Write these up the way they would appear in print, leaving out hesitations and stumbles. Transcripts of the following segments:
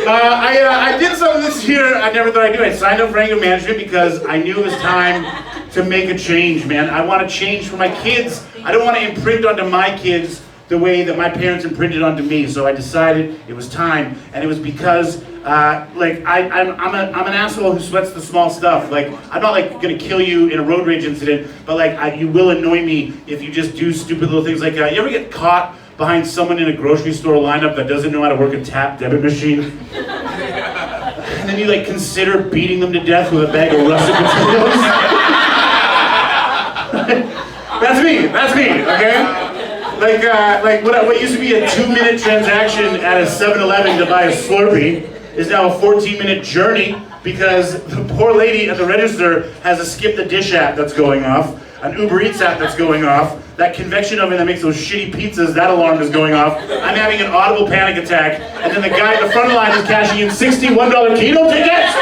I did something this year I never thought I'd do. I signed up for anger management because I knew it was time to make a change, man. I want to change for my kids. I don't want to imprint onto my kids the way that my parents imprinted onto me. So I decided it was time, and it was because I'm an asshole who sweats the small stuff. Like, I'm not like gonna kill you in a road rage incident, but like you will annoy me if you just do stupid little things. Like, you ever get caught behind someone in a grocery store lineup that doesn't know how to work a tap debit machine? And then you like consider beating them to death with a bag of russet potatoes? That's me, okay? Like what used to be a 2-minute transaction at a 7-Eleven to buy a Slurpee is now a 14-minute journey because the poor lady at the register has a skip the dish app that's going off, an Uber Eats app that's going off, that convection oven that makes those shitty pizzas, that alarm is going off. I'm having an audible panic attack, and then the guy at the front line is cashing in $61 Keno tickets!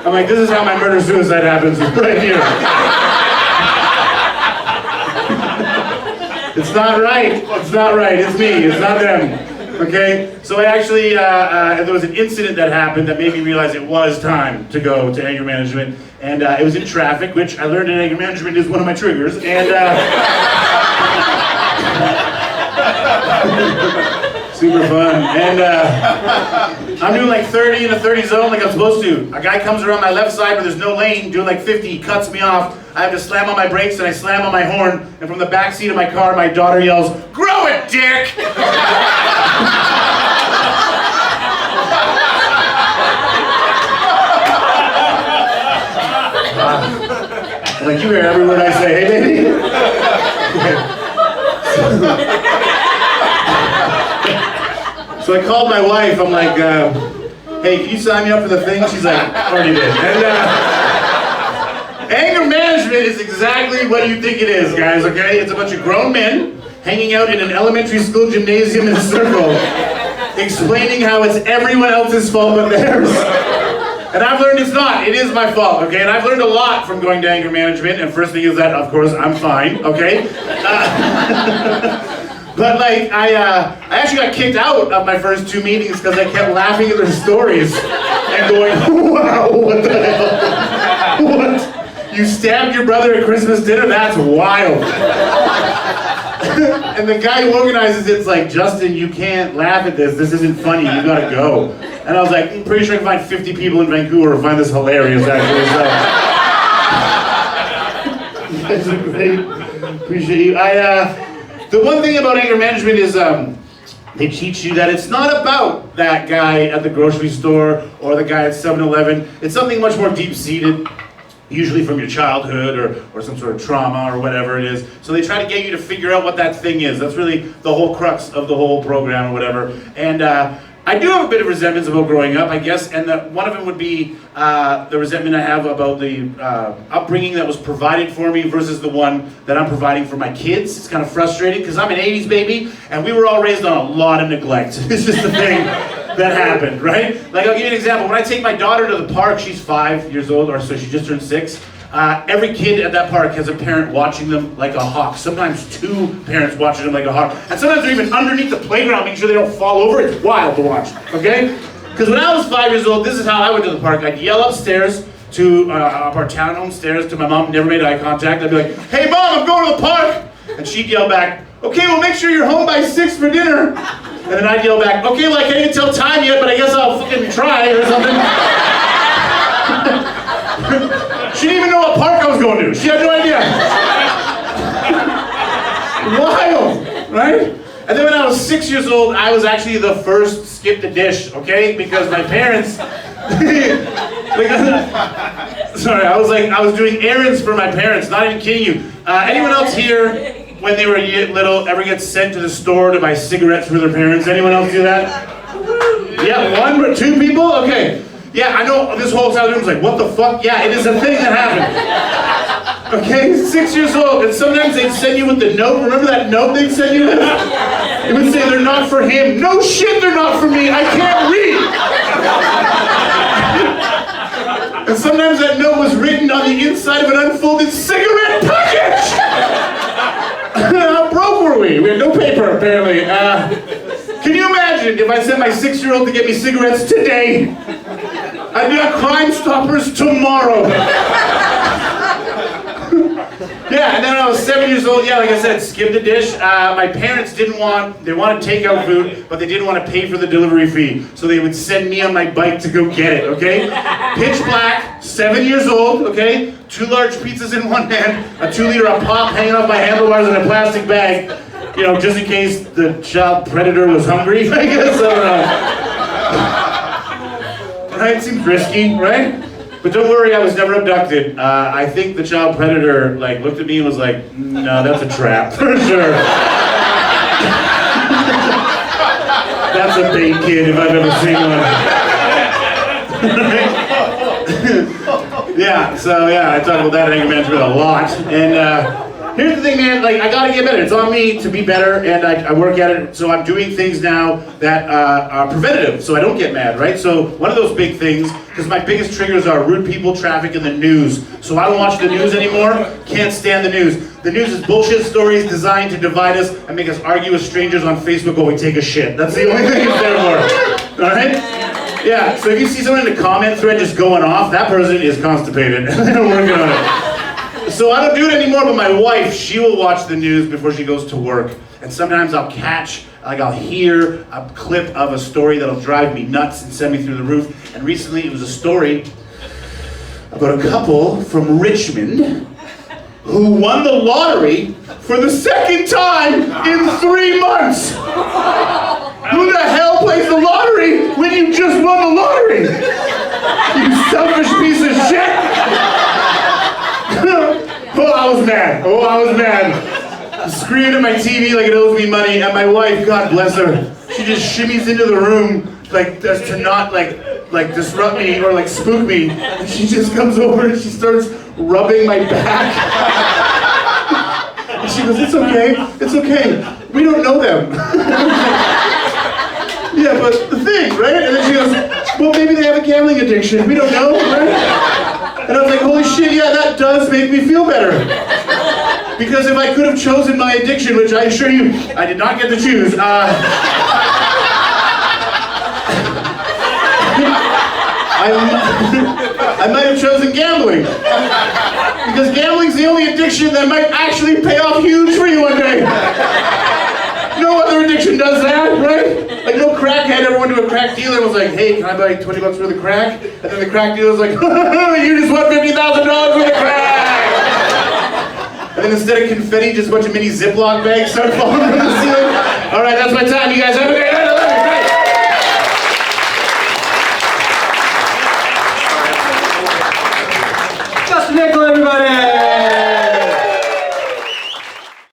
I'm like, this is how my murder-suicide happens right here. It's not right. It's not right. It's me. It's not them. Okay? So I actually, there was an incident that happened that made me realize it was time to go to anger management. And it was in traffic, which I learned in anger management is one of my triggers. And super fun. And I'm doing like 30 in a 30 zone like I'm supposed to. A guy comes around my left side where there's no lane, doing like 50, he cuts me off. I have to slam on my brakes and I slam on my horn, and from the back seat of my car, my daughter yells, "Grow it, dick!" Like, you hear every word I say, hey baby? So I called my wife, I'm like, hey, can you sign me up for the thing? She's like, already did. And anger management is exactly what you think it is, guys, okay? It's a bunch of grown men hanging out in an elementary school gymnasium in a circle, explaining how it's everyone else's fault but theirs. And I've learned it's not. It is my fault, okay? And I've learned a lot from going to anger management, and first thing is that, of course, I'm fine, okay? But like, I actually got kicked out of my first 2 meetings because I kept laughing at their stories and going, wow, what the hell? What? You stabbed your brother at Christmas dinner? That's wild. And the guy who organizes it's like, Justin, you can't laugh at this. This isn't funny. You gotta go. And I was like, I'm pretty sure I can find 50 people in Vancouver who find this hilarious, actually. So. You guys are great. Appreciate you. The one thing about anger management is they teach you that it's not about that guy at the grocery store or the guy at 7-Eleven. It's something much more deep-seated, usually from your childhood or some sort of trauma or whatever it is. So they try to get you to figure out what that thing is. That's really the whole crux of the whole program or whatever. And I do have a bit of resentments about growing up, I guess, and one of them would be the resentment I have about the upbringing that was provided for me versus the one that I'm providing for my kids. It's kind of frustrating because I'm an 80s baby and we were all raised on a lot of neglect. It's just a thing that happened, right? Like, I'll give you an example. When I take my daughter to the park, she's 5 years old, or so she just turned 6. Every kid at that park has a parent watching them like a hawk. Sometimes 2 parents watching them like a hawk. And sometimes they're even underneath the playground making sure they don't fall over. It's wild to watch, okay? Because when I was 5 years old, this is how I went to the park. I'd yell upstairs to, up our townhome stairs to my mom, never made eye contact. I'd be like, "Hey mom, I'm going to the park!" And she'd yell back, "Okay, well make sure you're home by 6 for dinner." And then I'd yell back, "Okay, well I can't even tell time yet, but I guess I'll fucking try," or something. She didn't even know what park I was going to. She had no idea. Wild, right? And then when I was 6 years old, I was actually the first skip the dish, okay? Because my parents, sorry, I was doing errands for my parents, not even kidding you. Anyone else here, when they were little, ever get sent to the store to buy cigarettes for their parents? Anyone else do that? Yeah, 1 or 2 people? Okay. Yeah, I know this whole side of the room's like, what the fuck? Yeah, it is a thing that happened. Okay, 6 years old, and sometimes they'd send you with the note. Remember that note they'd send you with? It would say, "They're not for him." No shit, they're not for me. I can't read. And sometimes that note was written on the inside of an unfolded cigarette package. How broke were we? We had no paper, apparently. Can you imagine if I sent my 6-year-old to get me cigarettes today? I'd be at Crime Stoppers tomorrow. Yeah, and then when I was 7 years old, yeah, like I said, skipped a dish. My parents they wanted takeout food, but they didn't want to pay for the delivery fee. So they would send me on my bike to go get it, okay? Pitch black, 7 years old, okay? 2 large pizzas in one hand, a 2-liter of pop hanging off my handlebars in a plastic bag, you know, just in case the child predator was hungry, I guess, I don't know. Right, seems risky, right? But don't worry, I was never abducted. I think the child predator looked at me and was like, no, that's a trap, for sure. That's a bait kid if I've ever seen one. Yeah, so yeah, I talk about that anger management a lot. And here's the thing, man, I gotta get better. It's on me to be better, and I work at it. So I'm doing things now that are preventative, so I don't get mad, right? So one of those big things, because my biggest triggers are rude people, traffic, and the news. So I don't watch the news anymore, can't stand the news. The news is bullshit stories designed to divide us and make us argue with strangers on Facebook while we take a shit. That's the only thing it's there for, all right? Yeah, so if you see someone in the comment thread just going off, that person is constipated. They're working on it. So I don't do it anymore, but my wife, she will watch the news before she goes to work. And sometimes I'll hear a clip of a story that'll drive me nuts and send me through the roof. And recently it was a story about a couple from Richmond who won the lottery for the second time in 3 months. Who the hell plays the lottery when you just won the lottery? You selfish piece of shit. Oh, I was mad. Screaming at my TV like it owes me money, and my wife, God bless her, she just shimmies into the room as to not disrupt me or spook me. And she just comes over and she starts rubbing my back. And she goes, it's okay. We don't know them. Yeah, but the thing, right? And then she goes, well, maybe they have a gambling addiction. We don't know, right? And I was like, holy shit, yeah, that does make me feel better. Because if I could have chosen my addiction, which I assure you, I did not get to choose, I might have chosen gambling. Because gambling's the only addiction that might actually pay off huge for you one day. No other addiction does that, right? No crackhead ever went to a crack dealer and was like, hey, can I buy $20 worth of crack? And then the crack dealer was like, you just won $50,000 worth of crack! And then instead of confetti, just a bunch of mini Ziploc bags started falling from the ceiling. All right, that's my time. You guys have a